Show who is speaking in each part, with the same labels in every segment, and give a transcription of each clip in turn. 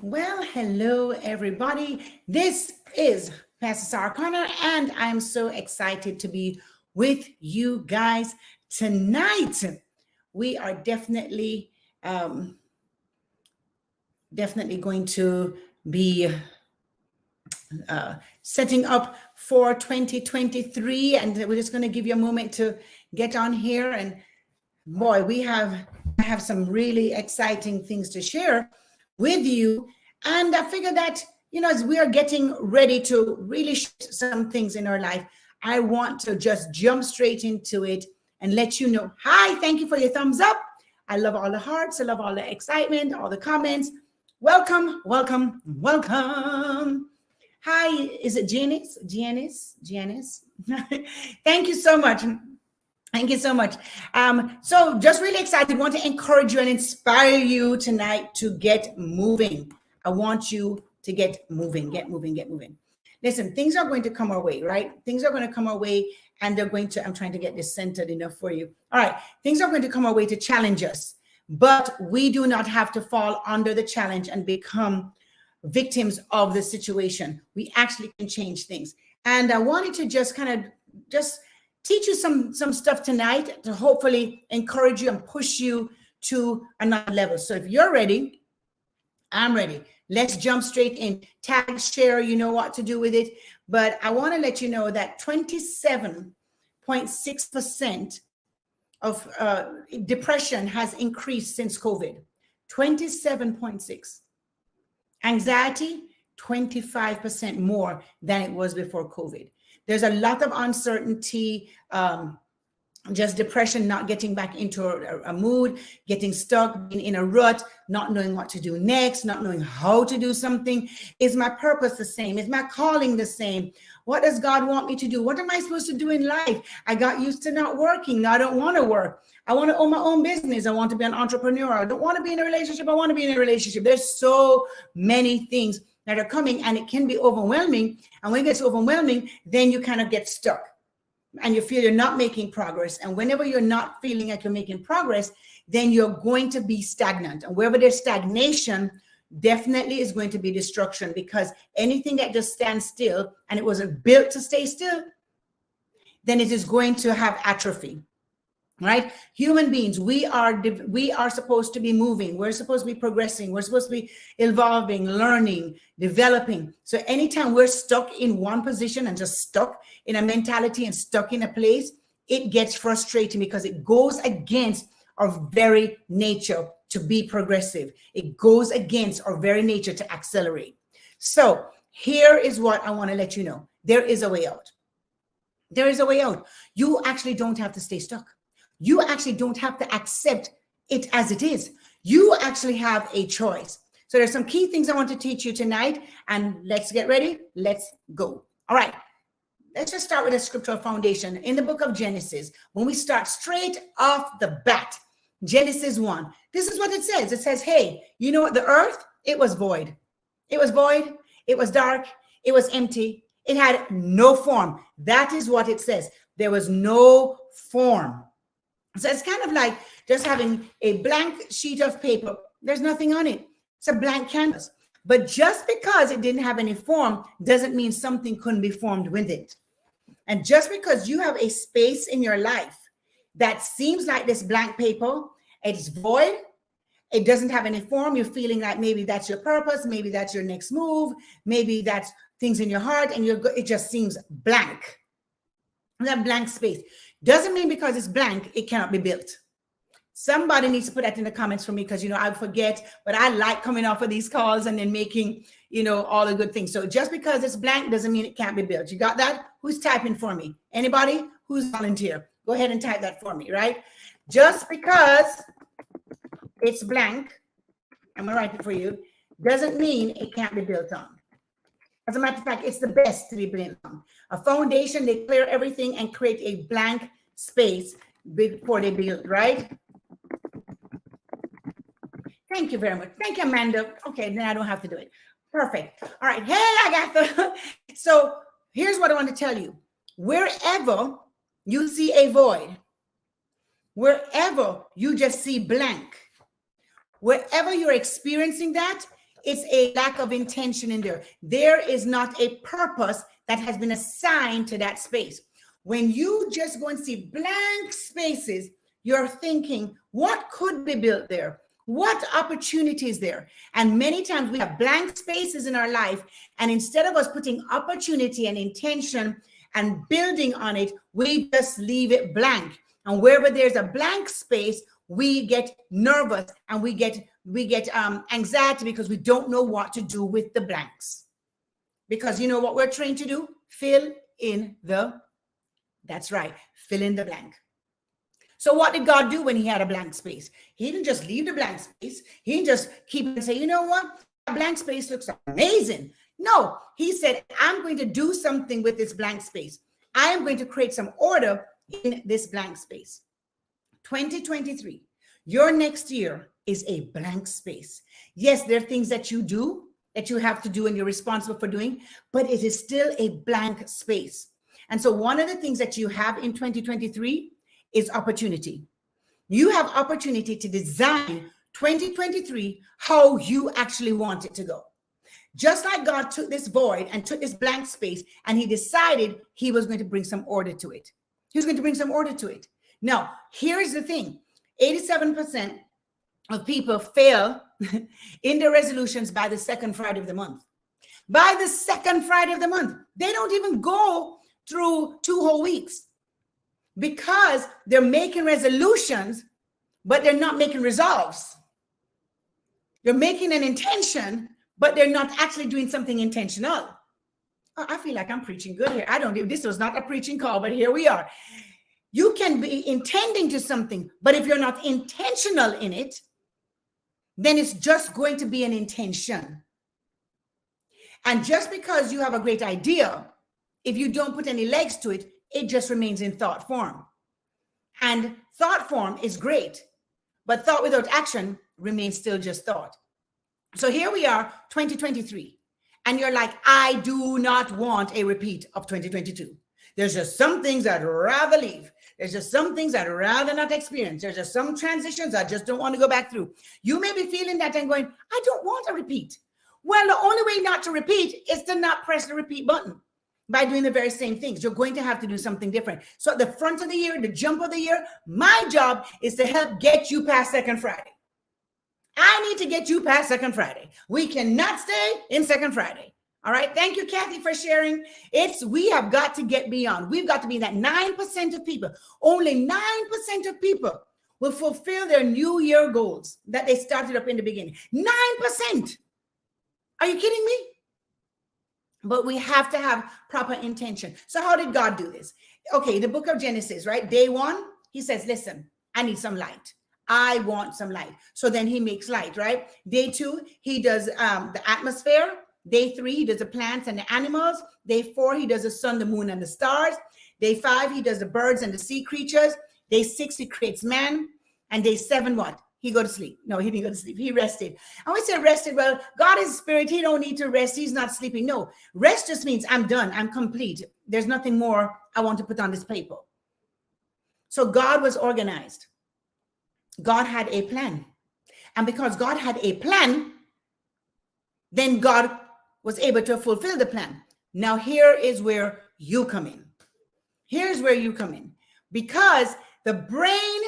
Speaker 1: Well, hello, everybody. This is Pastor Sara Connor, and I'm so excited to be with you guys tonight. We are um, definitely going to be setting up for 2023, and we're just going to give you a moment to get on here. And boy, I have some really exciting things to share with you. And I figure that, as we are getting ready to really shift some things in our life, I want to just jump straight into it and let you know. Hi, thank you for your thumbs up. I love all the hearts. I love all the excitement, all the comments. Welcome, welcome, welcome. Hi, is it Janice? Janice. Thank you so much. Thank you so much. So just really excited. Want to encourage you and inspire you tonight to get moving. I want you to get moving, get moving, get moving. Listen, things are going to come our way, right? Things are going to come our way and they're going to, I'm trying to get this centered enough for you. All right. Things are going to come our way to challenge us, but we do not have to fall under the challenge and become victims of the situation. We actually can change things. And I wanted to just teach you some stuff tonight to hopefully encourage you and push you to another level. So if you're ready, I'm ready. Let's jump straight in. Tag, share, you know what to do with it. But I want to let you know that 27.6% of depression has increased since COVID. 27.6. Anxiety, 25% more than it was before COVID. There's a lot of uncertainty, just depression, not getting back into a mood, getting stuck, being in a rut, not knowing what to do next, not knowing how to do something. Is my purpose the same? Is my calling the same? What does God want me to do? What am I supposed to do in life? I got used to not working. Now I don't want to work. I want to own my own business. I want to be an entrepreneur. I don't want to be in a relationship. I want to be in a relationship. There's so many things that are coming and it can be overwhelming. And when it gets overwhelming, then you kind of get stuck and you feel you're not making progress. And whenever you're not feeling like you're making progress, then you're going to be stagnant. And wherever there's stagnation, definitely is going to be destruction, because anything that just stands still and it wasn't built to stay still, then it is going to have atrophy. Right? Human beings, we are supposed to be moving. We're supposed to be progressing. We're supposed to be evolving, learning, developing. So anytime we're stuck in one position and just stuck in a mentality and stuck in a place, it gets frustrating because it goes against our very nature to be progressive. It goes against our very nature to accelerate. So here is what I want to let you know. There is a way out. There is a way out. You actually don't have to stay stuck. You actually don't have to accept it as it is. You actually have a choice. So there's some key things I want to teach you tonight, and let's get ready. Let's go. All right. Let's just start with a scriptural foundation. In the book of Genesis, when we start straight off the bat, Genesis 1, this is what it says. It says, hey, you know what? The earth, it was void. It was void. It was dark. It was empty. It had no form. That is what it says. There was no form. So it's kind of like just having a blank sheet of paper. There's nothing on it. It's a blank canvas. But just because it didn't have any form doesn't mean something couldn't be formed with it. And just because you have a space in your life that seems like this blank paper, it's void, it doesn't have any form, you're feeling like maybe that's your purpose, maybe that's your next move, maybe that's things in your heart, and it just seems blank. That blank space doesn't mean because it's blank, it cannot be built. Somebody needs to put that in the comments for me, because, I forget, but I like coming off of these calls and then making, all the good things. So just because it's blank doesn't mean it can't be built. You got that? Who's typing for me? Anybody who's volunteer? Go ahead and type that for me, right? Just because it's blank, I'm going to write it for you, doesn't mean it can't be built on. As a matter of fact, it's the best to be built on. A foundation, they clear everything and create a blank space before they build, right? Thank you very much. Thank you, Amanda. Okay, then I don't have to do it. Perfect. All right. Hey, I got the... So here's what I want to tell you. Wherever you see a void, wherever you just see blank, wherever you're experiencing that, it's a lack of intention in there. There is not a purpose that has been assigned to that space. When you just go and see blank spaces, you're thinking, what could be built there? What opportunities there? And many times we have blank spaces in our life, and instead of us putting opportunity and intention and building on it, we just leave it blank. And wherever there's a blank space, we get nervous and we get anxiety because we don't know what to do with the blanks. Because you know what we're trained to do? Fill in the, that's right, fill in the blank. So what did God do when he had a blank space? He didn't just leave the blank space. He didn't just keep it and say, you know what? That blank space looks amazing. No, he said, I'm going to do something with this blank space. I am going to create some order in this blank space. 2023, your next year is a blank space. Yes, there are things that you do, that you have to do and you're responsible for doing, but it is still a blank space. And so one of the things that you have in 2023 is opportunity. You have opportunity to design 2023 how you actually want it to go. Just like God took this void and took this blank space and he decided he was going to bring some order to it. He was going to bring some order to it. Now, here's the thing. 87% of people fail in their resolutions by the second Friday of the month. By the second Friday of the month, they don't even go through 2 whole weeks because they're making resolutions, but they're not making resolves. They're making an intention, but they're not actually doing something intentional. Oh, I feel like I'm preaching good here. This was not a preaching call, but here we are. You can be intending to something, but if you're not intentional in it, then it's just going to be an intention. And just because you have a great idea, if you don't put any legs to it, it just remains in thought form. And thought form is great, but thought without action remains still just thought. So here we are, 2023, and you're like, I do not want a repeat of 2022. There's just some things I'd rather leave. There's just some things I'd rather not experience. There's just some transitions I just don't want to go back through. You may be feeling that and going, I don't want a repeat. Well, the only way not to repeat is to not press the repeat button by doing the very same things. You're going to have to do something different. So at the front of the year, the jump of the year, my job is to help get you past Second Friday. I need to get you past Second Friday. We cannot stay in Second Friday. All right. Thank you, Kathy, for sharing. We have got to get beyond. We've got to be that 9% of people. Only 9% of people will fulfill their New Year goals that they started up in the beginning. 9%. Are you kidding me? But we have to have proper intention. So how did God do this? Okay, the book of Genesis, right? Day 1, he says, listen, I need some light. I want some light. So then he makes light, right? Day 2, he does the atmosphere. Day 3, he does the plants and the animals. Day 4, he does the sun, the moon, and the stars. Day 5, he does the birds and the sea creatures. Day 6, he creates man. And day 7, what? He go to sleep. No, he didn't go to sleep. He rested. And we say rested. Well, God is spirit. He don't need to rest. He's not sleeping. No, rest just means I'm done. I'm complete. There's nothing more I want to put on this paper. So God was organized. God had a plan. And because God had a plan, then God was able to fulfill the plan. Now, here is where you come in. Here's where you come in. Because the brain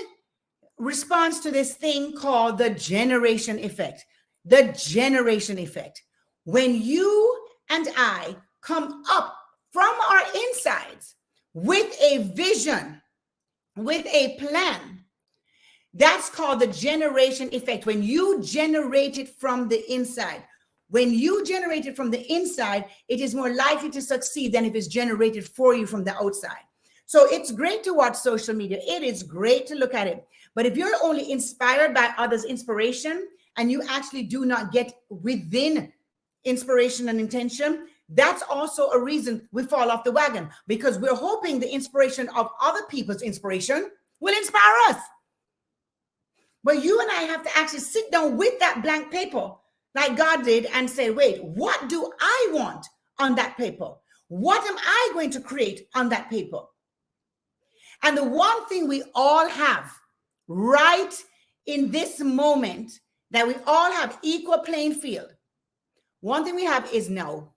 Speaker 1: responds to this thing called the generation effect. The generation effect. When you and I come up from our insides with a vision, with a plan, that's called the generation effect. When you generate it from the inside. When you generate it from the inside, it is more likely to succeed than if it's generated for you from the outside. So it's great to watch social media. It is great to look at it. But if you're only inspired by others' inspiration and you actually do not get within inspiration and intention, that's also a reason we fall off the wagon, because we're hoping the inspiration of other people's inspiration will inspire us. But you and I have to actually sit down with that blank paper like God did and say, wait, what do I want on that paper? What am I going to create on that paper? And the one thing we all have right in this moment, that we all have equal playing field, One thing we have is now.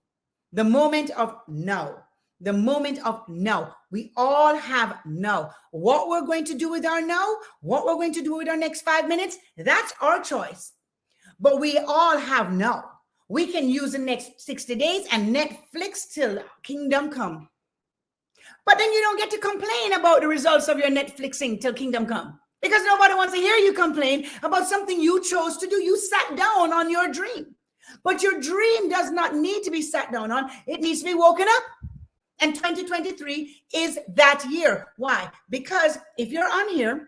Speaker 1: The moment of now. The moment of now. We all have now. What we're going to do with our now, what we're going to do with our next 5 minutes, that's our choice. But we all have now. We can use the next 60 days and Netflix till kingdom come. But then you don't get to complain about the results of your Netflixing till kingdom come, because nobody wants to hear you complain about something you chose to do. You sat down on your dream. But your dream does not need to be sat down on. It needs to be woken up. And 2023 is that year. Why? Because if you're on here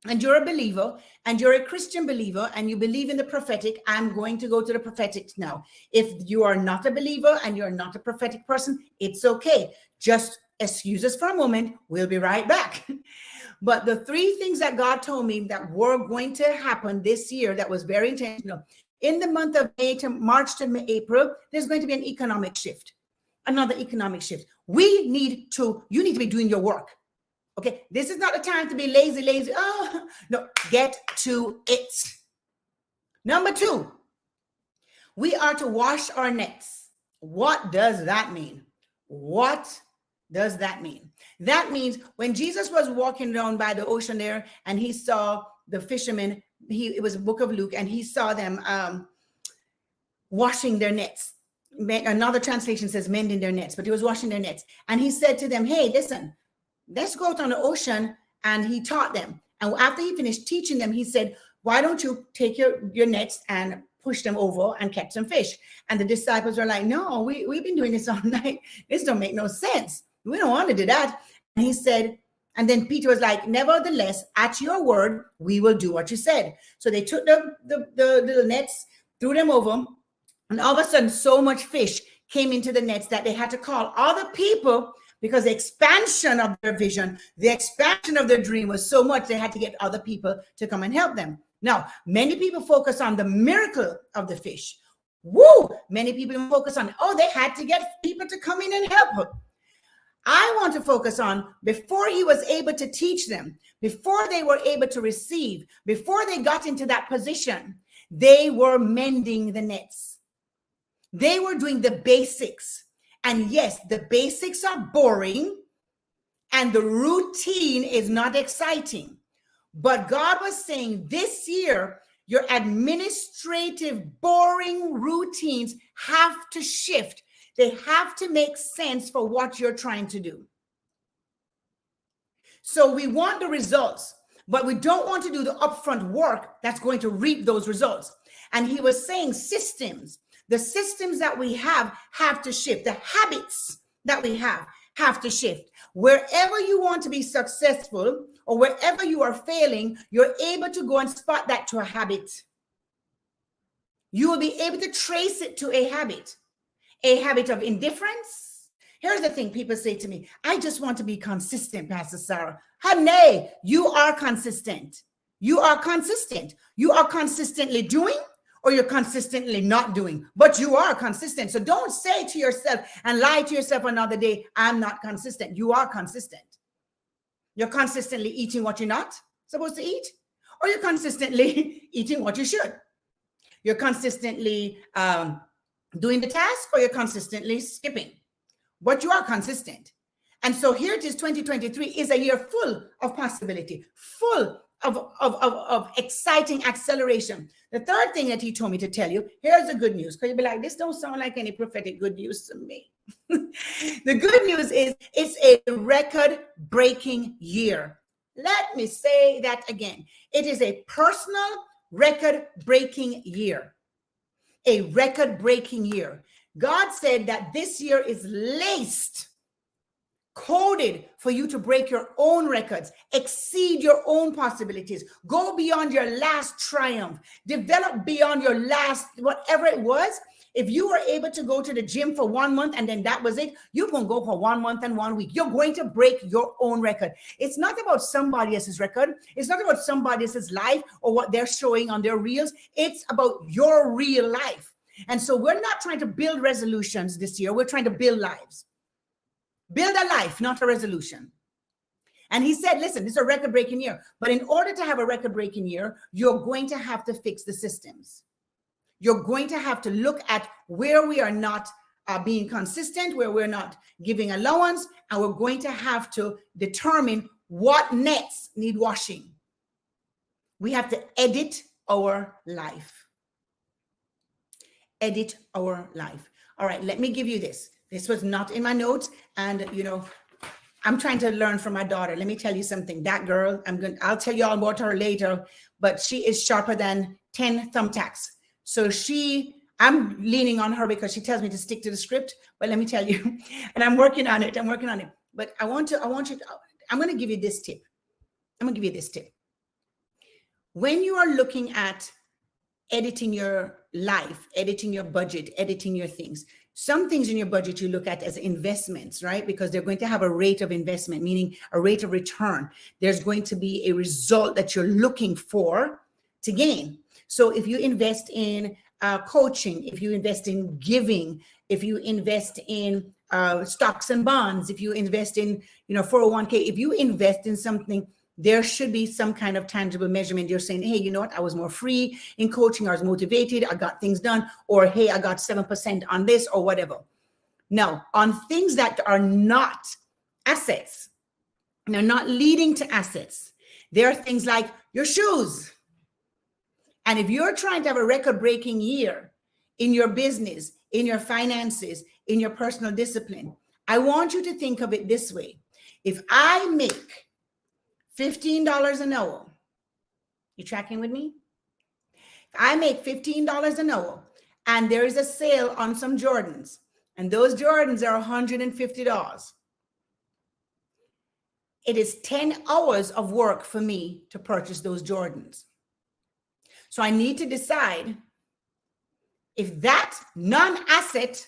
Speaker 1: and you're a believer and you're a Christian believer and you believe in the prophetic, I'm going to go to the prophetic now. If you are not a believer and you're not a prophetic person, it's okay. Just excuse us for a moment. We'll be right back. But the 3 things that God told me that were going to happen this year that was very intentional. In the month of May to March to April, there's going to be an economic shift, another economic shift. You need to be doing your work. Okay, this is not the time to be lazy. Oh, no, get to it. Number 2, we are to wash our nets. What does that mean? What does that mean? That means when Jesus was walking down by the ocean there and he saw the fishermen, it was a book of Luke, and he saw them washing their nets. Another translation says mending their nets, but he was washing their nets. And he said to them, hey, listen, let's go out on the ocean. And he taught them. And after he finished teaching them, he said, why don't you take your nets and push them over and catch some fish? And the disciples were like, no, we've been doing this all night. This don't make no sense. We don't want to do that. And he said, and then Peter was like, nevertheless, at your word, we will do what you said. So they took the little nets, threw them over, and all of a sudden, so much fish came into the nets that they had to call other people, because the expansion of their vision, the expansion of their dream was so much, they had to get other people to come and help them. Now, many people focus on the miracle of the fish. Woo! Many people focus on, they had to get people to come in and help them. I want to focus on before he was able to teach them, before they were able to receive, before they got into that position, they were mending the nets. They were doing the basics. And yes, the basics are boring and the routine is not exciting. But God was saying this year, your administrative, boring routines have to shift. They have to make sense for what you're trying to do. So we want the results, but we don't want to do the upfront work that's going to reap those results. And he was saying systems. The systems that we have to shift. The habits that we have to shift. Wherever you want to be successful or wherever you are failing, you're able to go and spot that to a habit. You will be able to trace it to a habit of indifference. Here's the thing people say to me, I just want to be consistent, Pastor Sara. Honey, you are consistent. You are consistent. You are consistently doing, or you're consistently not doing, but you are consistent. So don't say to yourself and lie to yourself another day, I'm not consistent. You are consistent. You're consistently eating what you're not supposed to eat, or you're consistently eating what you should. You're consistently doing the task, or you're consistently skipping, but you are consistent. And so here it is, 2023 is a year full of possibility, full of exciting acceleration. The third thing that he told me to tell you, here's the good news, because you'll be like, this don't sound like any prophetic good news to me. The good news is it's a record-breaking year. Let me say that again. It is a personal record-breaking year. A record-breaking year. God said that this year is laced, coded for you to break your own records, exceed your own possibilities, go beyond your last triumph, develop beyond your last, whatever it was. If you were able to go to the gym for 1 month and then that was it, you're going to go for 1 month and 1 week. You're going to break your own record. It's not about somebody else's record. It's not about somebody else's life or what they're showing on their reels. It's about your real life. And so we're not trying to build resolutions this year. We're trying to build lives. Build a life, not a resolution. And he said, listen, this is a record-breaking year. But in order to have a record-breaking year, you're going to have to fix the systems. You're going to have to look at where we are not being consistent, where we're not giving allowance, and we're going to have to determine what nets need washing. We have to edit our life. Edit our life. All right, let me give you this. This was not in my notes, and I'm trying to learn from my daughter. Let me tell you something. That girl, I'll tell you all about her later, but she is sharper than 10 thumbtacks. So I'm leaning on her because she tells me to stick to the script, but let me tell you, and I'm working on it. But I'm going to give you this tip. When you are looking at editing your life, editing your budget, editing your things, some things in your budget you look at as investments, right? Because they're going to have a rate of investment, meaning a rate of return. There's going to be a result that you're looking for to gain. So if you invest in coaching, if you invest in giving, if you invest in stocks and bonds, if you invest in 401k, if you invest in something, there should be some kind of tangible measurement. You're saying, hey, you know what? I was more free in coaching. I was motivated. I got things done. Or, hey, I got 7% on this or whatever. Now, on things that are not assets, they're not leading to assets. There are things like your shoes. And if you're trying to have a record-breaking year in your business, in your finances, in your personal discipline, I want you to think of it this way. If I make $15 an hour. You tracking with me? If I make $15 an hour and there is a sale on some Jordans, and those Jordans are $150, it is 10 hours of work for me to purchase those Jordans. So I need to decide if that non-asset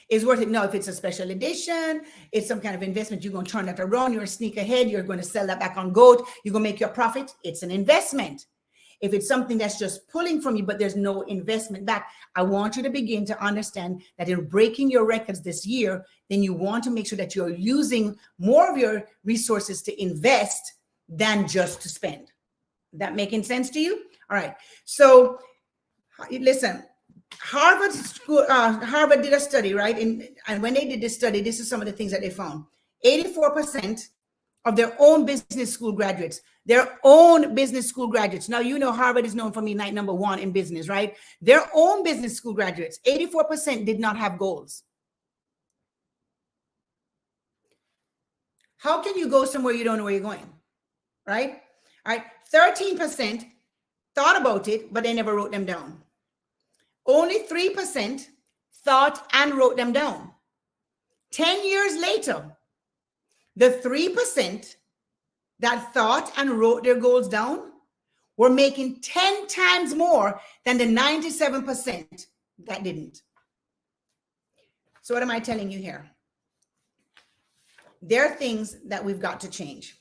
Speaker 1: is worth it. No, if it's a special edition, it's some kind of investment, you're going to turn that around, you're a sneakerhead, you're going to sell that back on GOAT, you're going to make your profit, it's an investment. If it's something that's just pulling from you, but there's no investment back, I want you to begin to understand that in breaking your records this year, then you want to make sure that you're using more of your resources to invest than just to spend. That making sense to you? All right. So listen, Harvard did a study, right? And when they did this study, this is some of the things that they found. 84% of their own business school graduates, now, you know, Harvard is known for being night number one in business, right? Their own business school graduates, 84% did not have goals. How can you go somewhere you don't know where you're going, right? All right, 13% thought about it, but they never wrote them down. Only 3% thought and wrote them down. 10 years later, the 3% that thought and wrote their goals down were making 10 times more than the 97% that didn't. So what am I telling you here? There are things that we've got to change.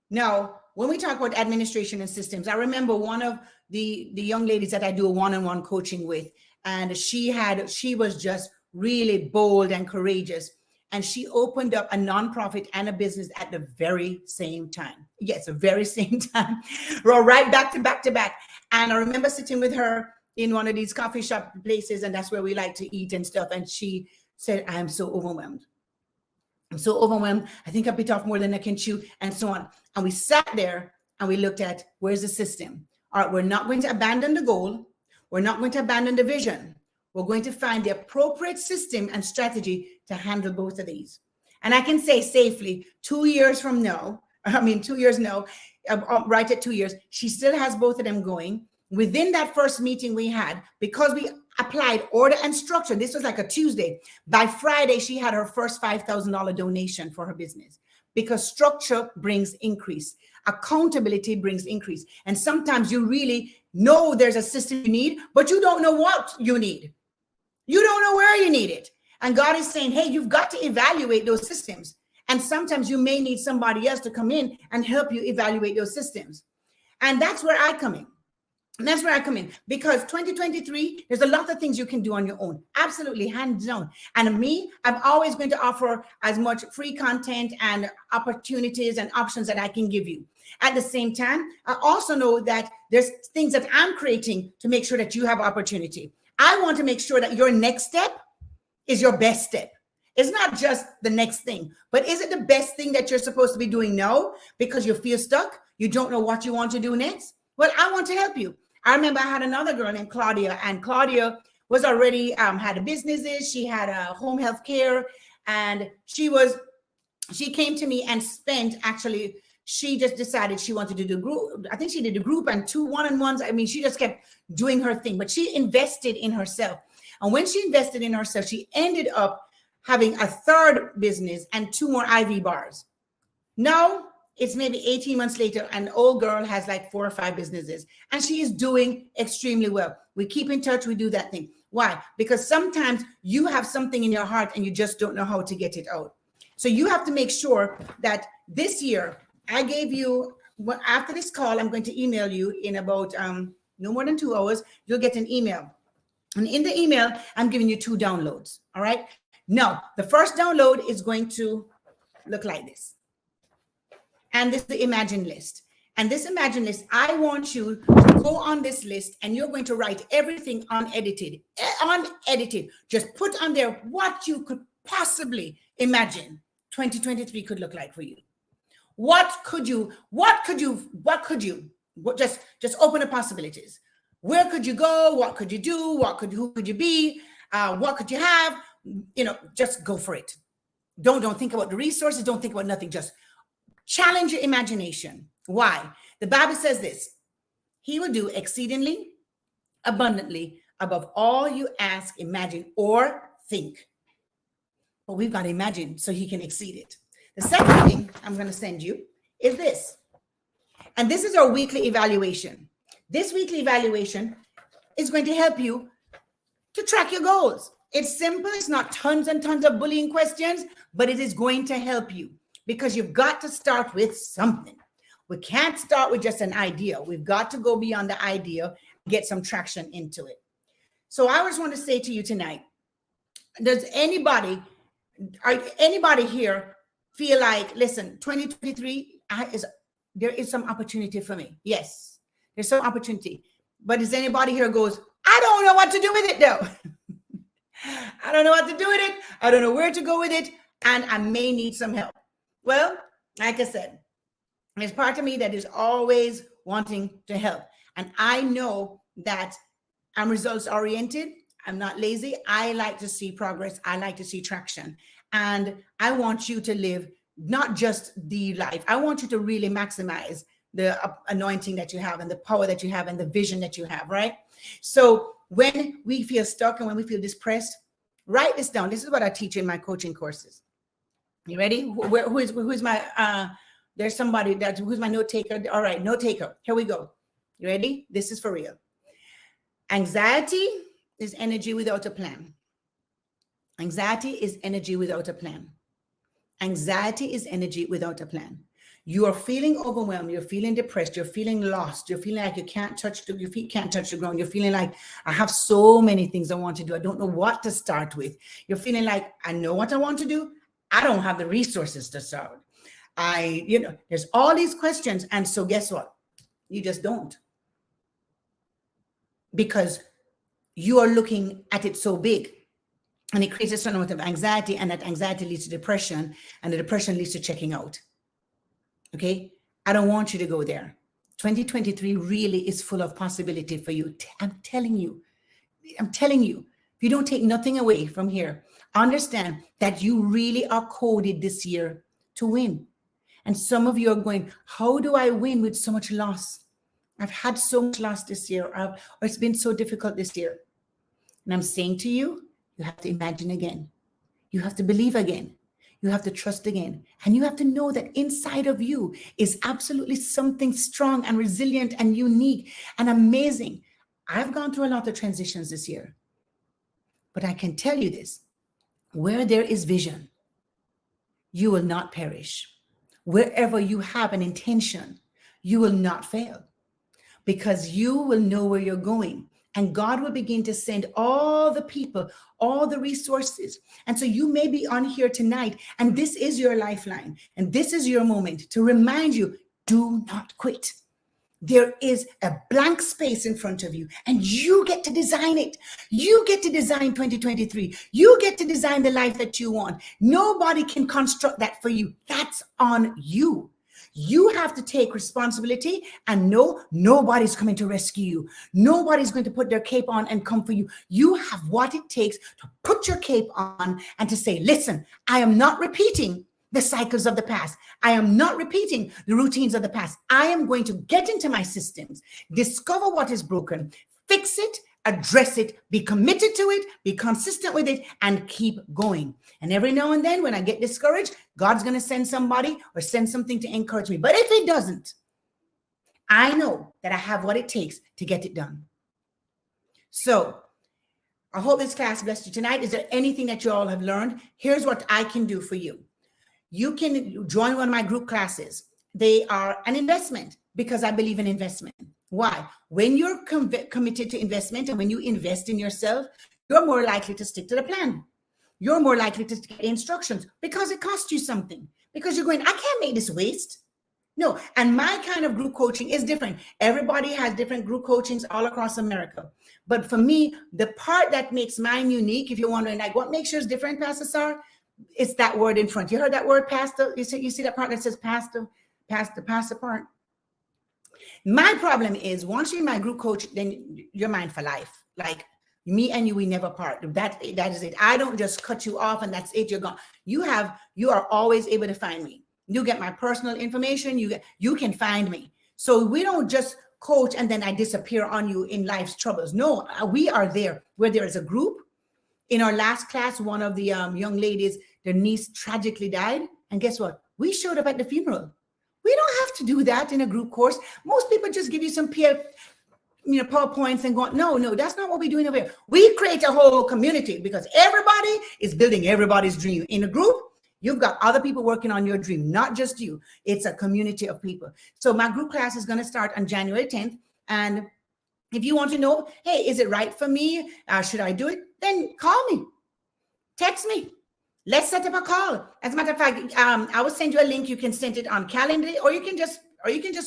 Speaker 1: Now, when we talk about administration and systems, I remember one of the young ladies that I do a one-on-one coaching with, and she was just really bold and courageous. And she opened up a nonprofit and a business at the very same time. Yes, the very same time. We're right back to back to back. And I remember sitting with her in one of these coffee shop places, and that's where we like to eat and stuff. And she said, I am so overwhelmed. I'm so overwhelmed. I think I bit off more than I can chew, and so on. And we sat there and we looked at, where's the system? All right, we're not going to abandon the goal. We're not going to abandon the vision. We're going to find the appropriate system and strategy to handle both of these. And I can say safely, 2 years now, right at 2 years, she still has both of them going. Within that first meeting we had, because we applied order and structure, this was like a Tuesday. By Friday, she had her first $5,000 donation for her business, because structure brings increase. Accountability brings increase. And sometimes you really know there's a system you need, but you don't know what you need. You don't know where you need it. And God is saying, hey, you've got to evaluate those systems. And sometimes you may need somebody else to come in and help you evaluate those systems. And that's where I come in. And that's where I come in, because 2023, there's a lot of things you can do on your own. Absolutely, hands down. And me, I'm always going to offer as much free content and opportunities and options that I can give you. At the same time, I also know that there's things that I'm creating to make sure that you have opportunity. I want to make sure that your next step is your best step. It's not just the next thing, but is it the best thing that you're supposed to be doing now because you feel stuck? You don't know what you want to do next? Well, I want to help you. I remember I had another girl named Claudia, and Claudia was already had a businesses. She had a home health care, and she came to me and spent, actually, she just decided she wanted to do group. I think she did a group and 2 one-on-ones. I mean, she just kept doing her thing, but she invested in herself. And when she invested in herself, she ended up having a third business and 2 more IV bars. Now it's maybe 18 months later, and old girl has like 4 or 5 businesses, and she is doing extremely well. We keep in touch. We do that thing. Why? Because sometimes you have something in your heart and you just don't know how to get it out. So you have to make sure that this year, I gave you, after this call, I'm going to email you in about no more than 2 hours. You'll get an email. And in the email, I'm giving you 2 downloads. All right. Now, the first download is going to look like this. And this is the Imagine list. And this Imagine list, I want you to go on this list, and you're going to write everything unedited. Unedited. Just put on there what you could possibly imagine 2023 could look like for you. Just open the possibilities. Where could you go? What could you do? Who could you be? What could you have? Just go for it. Don't think about the resources. Don't think about nothing. Just challenge your imagination. Why? The Bible says this: He will do exceedingly abundantly above all you ask, imagine, or think. But we've got to imagine so He can exceed it. The second thing I'm going to send you is this. And this is our weekly evaluation. This weekly evaluation is going to help you to track your goals. It's simple. It's not tons and tons of bullying questions, but it is going to help you, because you've got to start with something. We can't start with just an idea. We've got to go beyond the idea, get some traction into it. So I just want to say to you tonight, does anybody here feel like, listen, 2023 there is some opportunity for me? Yes, there's some opportunity. But is anybody here goes, I don't know what to do with it though. I don't know what to do with it. I don't know where to go with it. And I may need some help. Well, like I said, there's part of me that is always wanting to help. And I know that I'm results oriented. I'm not lazy. I like to see progress. I like to see traction. And I want you to live not just the life. I want you to really maximize the anointing that you have and the power that you have and the vision that you have, right? So when we feel stuck and when we feel depressed, write this down. This is what I teach in my coaching courses. You ready? Who's my, there's somebody who's my note taker. All right, note taker. Here we go. You ready? This is for real. Anxiety is energy without a plan. Anxiety is energy without a plan. Anxiety is energy without a plan. You are feeling overwhelmed. You're feeling depressed. You're feeling lost. You're feeling like your feet can't touch the ground. You're feeling like, I have so many things I want to do. I don't know what to start with. You're feeling like, I know what I want to do. I don't have the resources to start. There's all these questions. And so guess what? You just don't. Because you are looking at it so big. And it creates a certain amount of anxiety, and that anxiety leads to depression, and the depression leads to checking out. Okay? I don't want you to go there. 2023 really is full of possibility for you. I'm telling you. If you don't take nothing away from here, understand that you really are coded this year to win. And some of you are going, how do I win with so much loss? I've had so much loss this year, or it's been so difficult this year. And I'm saying to you, you have to imagine again. You have to believe again. You have to trust again. And you have to know that inside of you is absolutely something strong and resilient and unique and amazing. I've gone through a lot of transitions this year. But I can tell you this, where there is vision, you will not perish. Wherever you have an intention, you will not fail. because you will know where you're going. And God will begin to send all the people, all the resources. And so you may be on here tonight, and this is your lifeline. And this is your moment to remind you, do not quit. There is a blank space in front of you, and you get to design it. You get to design 2023. You get to design the life that you want. Nobody can construct that for you. That's on you. You have to take responsibility and know nobody's coming to rescue you. Nobody's going to put their cape on and come for you. You have what it takes to put your cape on and to say, listen, I am not repeating the cycles of the past. I am not repeating the routines of the past. I am going to get into my systems, discover what is broken, fix it, address it, be committed to it, be consistent with it, and keep going. And every now and then when I get discouraged, God's going to send somebody or send something to encourage me. But if it doesn't, I know that I have what it takes to get it done. So I hope this class blessed you tonight. Is there anything that you all have learned? Here's what I can do for you. You can join one of my group classes. They are an investment because I believe in investment. Why? When you're committed to investment and when you invest in yourself, you're more likely to stick to the plan. You're more likely to get instructions because it costs you something. Because you're going, I can't make this waste. No, and my kind of group coaching is different. Everybody has different group coachings all across America. But for me, the part that makes mine unique, if you're wondering, like, what makes yours different, Pastor Sara? It's that word in front. You heard that word, pastor? You see that part that says pastor part? My problem is once you're in my group coach, then you're mine for life. Like me and you, we never part. That is it. I don't just cut you off and that's it. You're gone. You are always able to find me. You get my personal information. You can find me. So we don't just coach and then I disappear on you in life's troubles. No, we are there where there is a group. In our last class, one of the young ladies, their niece tragically died. And guess what? We showed up at the funeral. We don't have to do that in a group course. Most people just give you some PowerPoints and go, no, that's not what we're doing over here. We create a whole community because everybody is building everybody's dream. In a group, you've got other people working on your dream, not just you. It's a community of people. So my group class is going to start on January 10th. And if you want to know, hey, is it right for me? Should I do it? Then call me, text me. Let's set up a call. As a matter of fact, I will send you a link. You can send it on Calendly, or you can just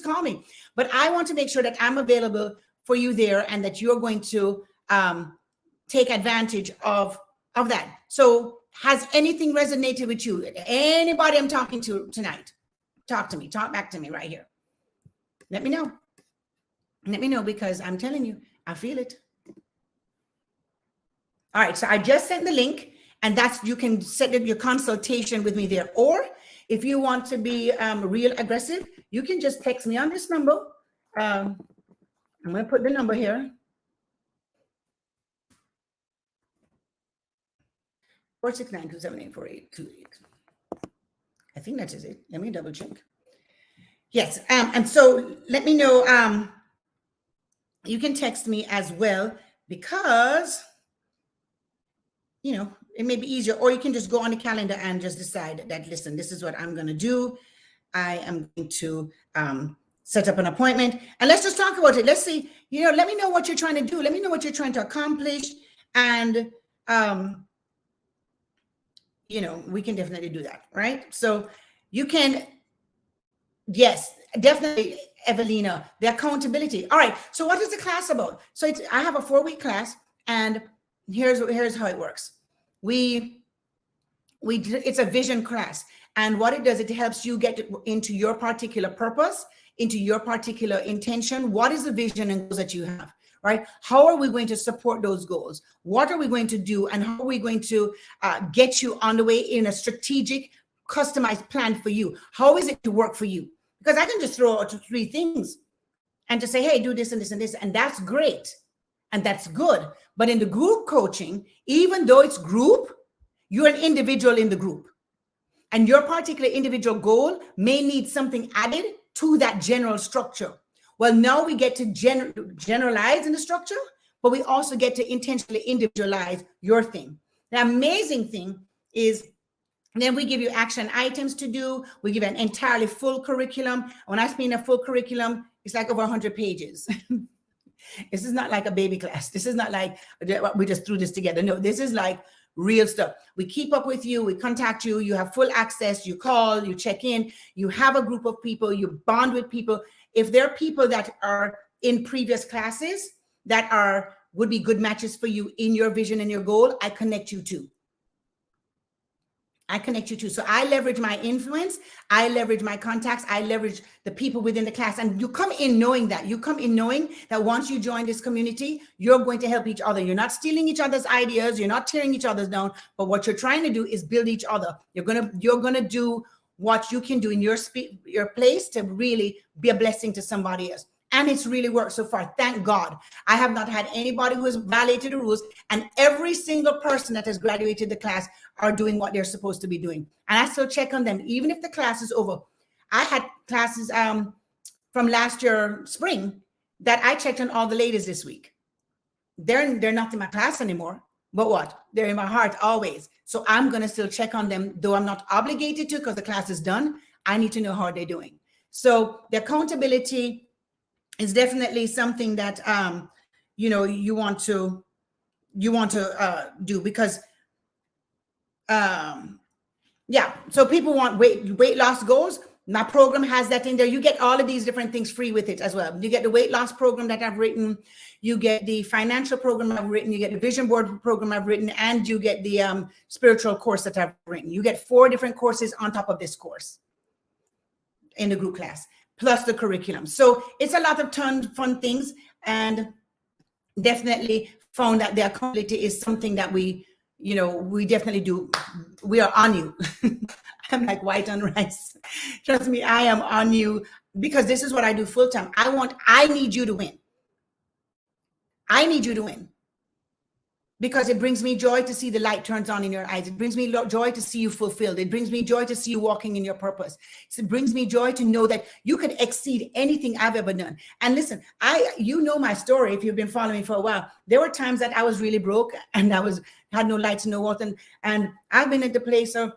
Speaker 1: call me. But I want to make sure that I'm available for you there, and that you're going to take advantage of that. So, has anything resonated with you? Anybody I'm talking to tonight? Talk to me. Talk back to me right here. Let me know. Let me know, because I'm telling you, I feel it. All right, so I just sent the link, and you can set up your consultation with me there. Or if you want to be real aggressive, you can just text me on this number. I'm going to put the number here. 469-278-4828. I think that is it. Let me double check. Yes, and so let me know. You can text me as well, because it may be easier, or you can just go on the calendar and just decide that, listen, this is what I'm going to do. I am going to set up an appointment, and let's just talk about it. Let's see, let me know what you're trying to do. Let me know what you're trying to accomplish. And, we can definitely do that. Right. So you can, yes, definitely, Evelina, the accountability. All right. So what is the class about? So I have a 4-week class, and here's how it works. It's a vision class. And what it does, it helps you get into your particular purpose, into your particular intention. What is the vision and goals that you have, right? How are we going to support those goals? What are we going to do? And how are we going to get you on the way in a strategic, customized plan for you? How is it to work for you? Because I can just throw out 3 things and just say, hey, do this and this and this. And that's great. And that's good. But in the group coaching, even though it's group, you're an individual in the group. And your particular individual goal may need something added to that general structure. Well, now we get to generalize in the structure, but we also get to intentionally individualize your thing. The amazing thing is And then we give you action items to do. We give an entirely full curriculum. When I mean a full curriculum, it's like over 100 pages. This is not like a baby class. This is not like we just threw this together. No, this is like real stuff. We keep up with you. We contact you. You have full access. You call, you check in. You have a group of people. You bond with people. If there are people that are in previous classes that would be good matches for you in your vision and your goal, I connect you to. So I leverage my influence. I leverage my contacts. I leverage the people within the class. And you come in knowing that. You come in knowing that once you join this community, you're going to help each other. You're not stealing each other's ideas. You're not tearing each other down. But what you're trying to do is build each other. You're gonna do what you can do in your place to really be a blessing to somebody else. And it's really worked so far. Thank God. I have not had anybody who has violated the rules. And every single person that has graduated the class are doing what they're supposed to be doing. And I still check on them, even if the class is over. I had classes from last year, spring, that I checked on all the ladies this week. They're not in my class anymore. But what? They're in my heart always. So I'm going to still check on them, though I'm not obligated to because the class is done. I need to know how they're doing. So the accountability is definitely something that you want to do because so people want weight loss goals. My program has that in there. You get all of these different things free with it as well. You get the weight loss program that I've written, you get the financial program I've written, you get the vision board program I've written, and you get the spiritual course that I've written. You get 4 different courses on top of this course in the group class, plus the curriculum. So it's a lot of fun things, and definitely found that the accountability is something that we definitely do. We are on you. I'm like white on rice. Trust me, I am on you because this is what I do full time. I need you to win. I need you to win. Because it brings me joy to see the light turns on in your eyes. It brings me joy to see you fulfilled. It brings me joy to see you walking in your purpose. It brings me joy to know that you could exceed anything I've ever done. And listen, you know my story if you've been following me for a while. There were times that I was really broke and had no lights, no water, and I've been at the place of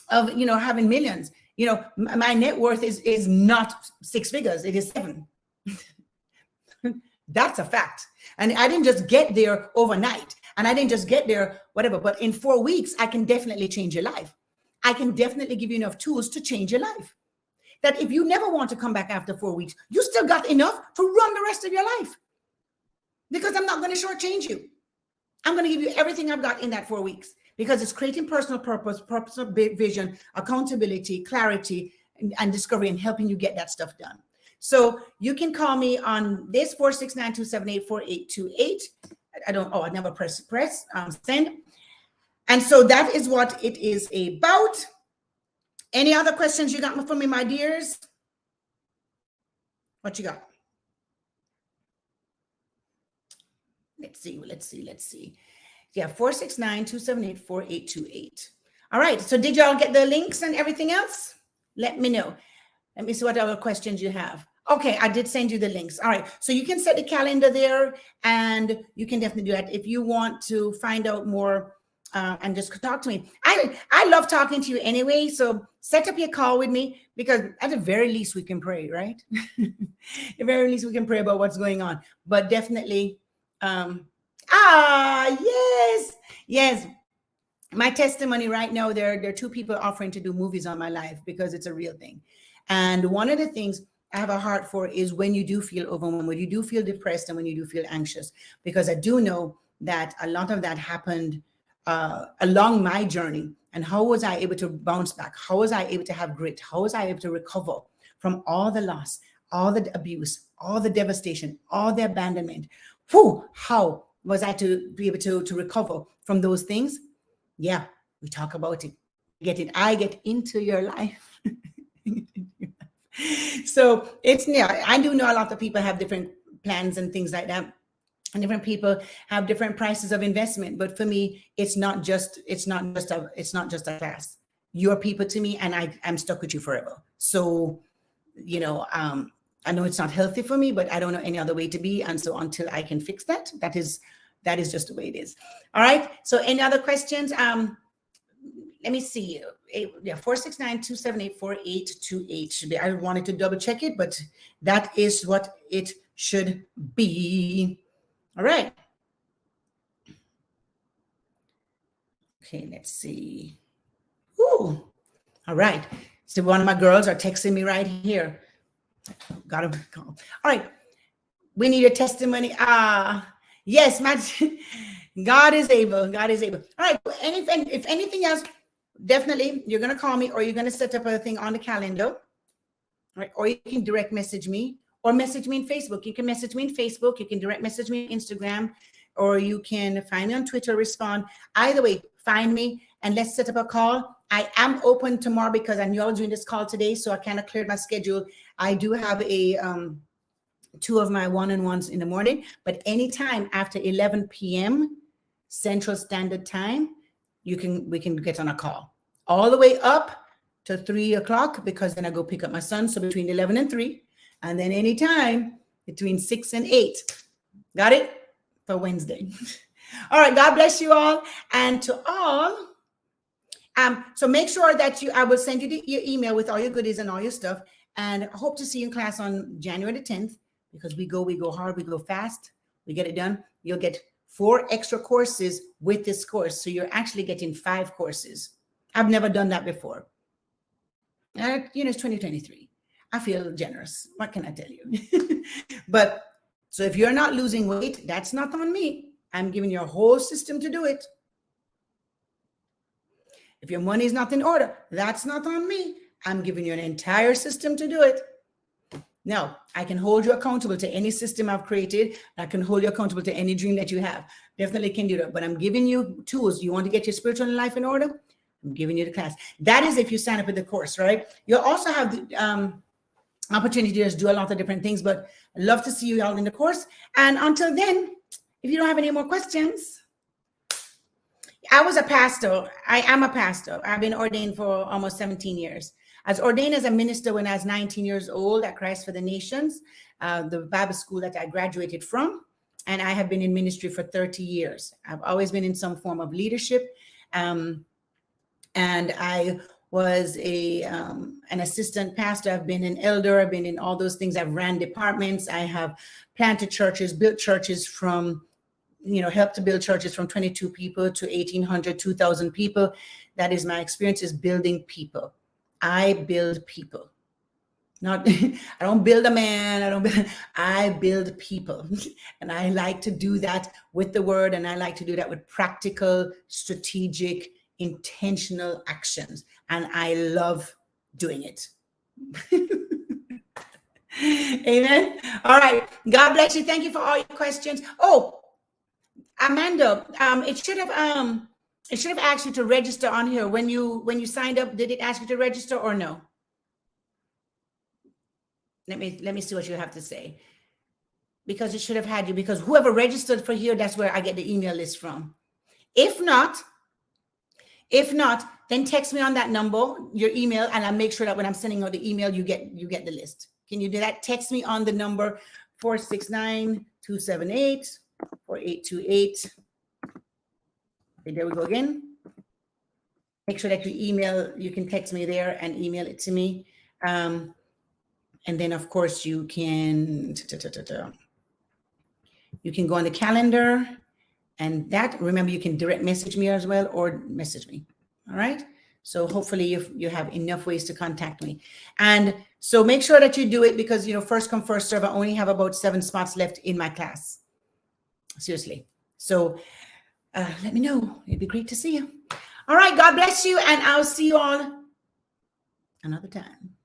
Speaker 1: having millions. My net worth is not 6 figures; it is 7. That's a fact. And I didn't just get there overnight, and I didn't just get there, whatever, but in 4 weeks, I can definitely change your life. I can definitely give you enough tools to change your life. That if you never want to come back after 4 weeks, you still got enough to run the rest of your life. Because I'm not going to shortchange you. I'm going to give you everything I've got in that 4 weeks, because it's creating personal purpose, personal vision, accountability, clarity, and discovery, and helping you get that stuff done. So you can call me on this 469-278-4828. I never press send. And so that is what it is about. Any other questions you got for me, my dears? What you got? Let's see. Yeah, 469-278-4828. All right. So did y'all get the links and everything else? Let me know. Let me see what other questions you have. Okay, I did send you the links. All right, so you can set the calendar there, and you can definitely do that if you want to find out more and just talk to me. I love talking to you anyway, so set up your call with me, because at the very least we can pray, right? At the very least we can pray about what's going on. But definitely, yes. My testimony right now, there are 2 people offering to do movies on my life because it's a real thing. And one of the things I have a heart for is when you do feel overwhelmed, when you do feel depressed, and when you do feel anxious, because I do know that a lot of that happened along my journey. And how was I able to bounce back? How was I able to have grit? How was I able to recover from all the loss, all the abuse, all the devastation, all the abandonment? How was I to be able to recover from those things? Yeah, we talk about it. I get into your life. So I do know a lot of people have different plans and things like that, and different people have different prices of investment. But for me, it's not just a class. You're people to me, and I'm stuck with you forever. So, I know it's not healthy for me, but I don't know any other way to be. And so until I can fix that, that is just the way it is. All right. So any other questions? let me see. 469-278-4828 should be. I wanted to double check it, but that is what it should be. All right. Okay, let's see. Ooh. All right. So one of my girls are texting me right here. Got to call. All right. We need a testimony. Yes, God is able. God is able. All right. If anything else, definitely you're going to call me, or you're going to set up a thing on the calendar. Right? Or you can direct message me, or message me in Facebook. You can message me in Facebook. You can direct message me on Instagram, or you can find me on Twitter, respond. Either way, find me and let's set up a call. I am open tomorrow because I knew I was doing this call today, so I kind of cleared my schedule. I do have a 2 of my one-on-ones in the morning, but anytime after 11 p.m. Central Standard Time, we can get on a call all the way up to 3 o'clock, because then I go pick up my son. So between 11 and 3, and then anytime between 6 and 8. Got it? For Wednesday. All right. God bless you all. And to all, so make sure that I will send you your email with all your goodies and all your stuff. And I hope to see you in class on January the 10th, because we go hard, we go fast, we get it done. You'll get 4 extra courses with this course. So you're actually getting 5 courses. I've never done that before. It's 2023. I feel generous. What can I tell you? But so if you're not losing weight, that's not on me. I'm giving you a whole system to do it. If your money is not in order, that's not on me. I'm giving you an entire system to do it. Now, I can hold you accountable to any system I've created. I can hold you accountable to any dream that you have. Definitely can do that. But I'm giving you tools. You want to get your spiritual life in order? I'm giving you the class. That is if you sign up with the course, right? You'll also have the opportunity to just do a lot of different things, but I'd love to see you all in the course. And until then, if you don't have any more questions, I was a pastor. I am a pastor. I've been ordained for almost 17 years. I was ordained as a minister when I was 19 years old at Christ for the Nations, the Bible school that I graduated from. And I have been in ministry for 30 years. I've always been in some form of leadership. And I was an assistant pastor. I've been an elder. I've been in all those things. I've ran departments. I have planted churches, built churches from, helped to build churches from 22 people to 1,800, 2,000 people. That is my experience, is building people. I build people. Not, I don't build a man. I build people. And I like to do that with the word. And I like to do that with practical, strategic, intentional actions. And I love doing it. Amen. All right. God bless you. Thank you for all your questions. Oh, Amanda, it should have asked you to register on here when you signed up. Did it ask you to register or no? Let me see what you have to say, because it should have had you, because whoever registered for here, that's where I get the email list from. If not, then text me on that number, your email, and I'll make sure that when I'm sending out the email, you get the list. Can you do that? Text me on the number 469-278-4828. Okay, there we go again. Make sure that you can text me there and email it to me. And then, of course, you can go on the calendar, and that, remember, you can direct message me as well, or message me. All right. So hopefully you have enough ways to contact me. And so make sure that you do it, because, first come, first serve. I only have about 7 spots left in my class. Seriously. So let me know. It'd be great to see you. All right. God bless you. And I'll see you all another time.